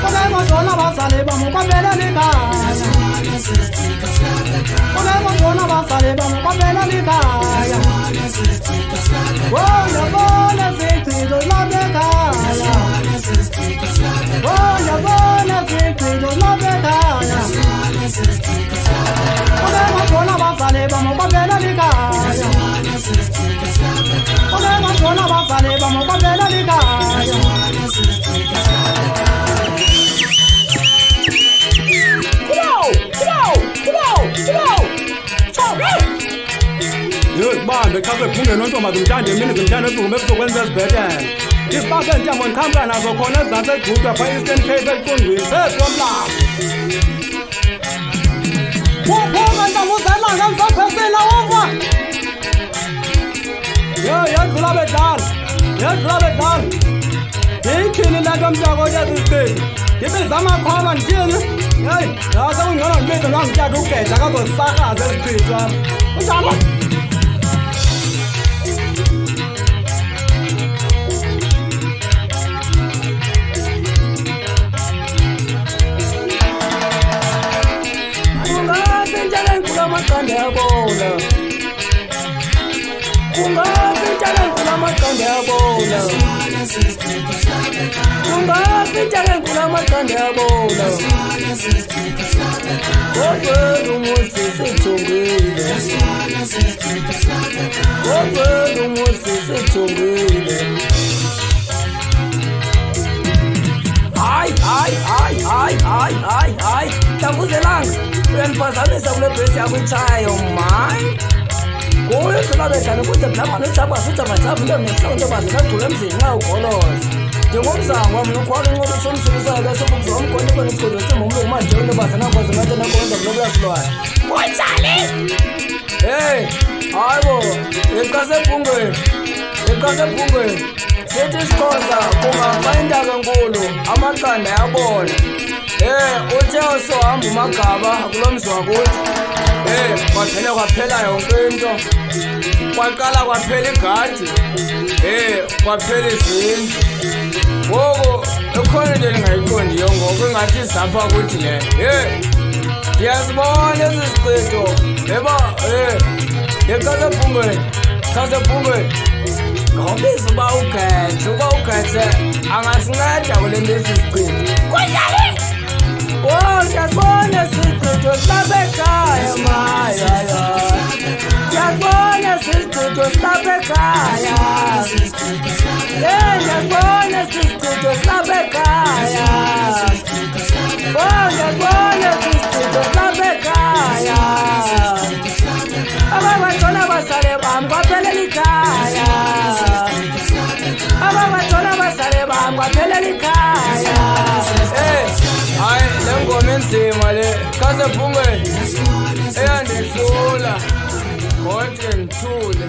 Podemos zona basale vamos kwavela likhaya. Podemos zona basale vamos kwavela likhaya. Oh yabona sithizo labekhaya. Oh yabona sithizo labekhaya. Podemos zona basale vamos kwavela likhaya. Podemos zona basale vamos kwavela likhaya. Bambe khabe phunge nontombi ngithanda emini ngithanda esukume ebuzokwenza ezibhetele isibase ntambo ndikhamba nazo khona ezantsi egqutywa phaa Eastern Cape elicungwini sezomlambo uphuma ntambo uzelanga ndizophesela uva yedlula bedala ndiyithini le nto mntako yezisiqini ndibiza amakhwaba ndithini heyi sekungcono ndibize lwangityatha ugeja kazozisarhaza ezichithwa unjalo amaqanda yabona kungapintshana enkulu amaqanda yabona kungapintshana enkulu amaqanda yabona kodwa umusi sithungile kodwa umusi sithungile hayi Tambuzelanga uyandiphazamisa kule bhesi yakho itshayo mani kuyo idlula bedlala ukuze mnamane ujaba sujabajaba into mnehloko ntobazi nagcula emzini nxa ugoloza ndingumzango wam nokhwala inqobo somsulisayo besobukza omgonto kwenisikulo simumlu umanje intobazi nakwazi ngathi nakwenza kulokuyasilwayo kunjani hayi bo ekasebhungweni sithi isikhoza kungafa intaka enkulu amaqanda yabona uthe usohamba umagaba kulo mzi wakuthi kwaphela yonke into kwaqala kwaphela igadi kwaphela izindlu ngoku ekhona into endingayiqondiyo ngoku ingathi izapha kuthi le ndiyazibona ezi zichitho eba khasebhungweni ngawubiza uba ugeje angasinceda kule nto esisichitho kunjani ndiyasibona isichitho silapha ekhaya maya ndiyasibona isichitho silapha ekhaya ndiyasibona isichitho silapha ekhaya ndiyasibona isichitho silapha ekhaya ababatshona abazali bam kwaphelela ikhaya ababatshona abazali bam kwaphelela ikhaya hayi le ngoma enzima le khasebhungweni eyandihlula kodwa ndithule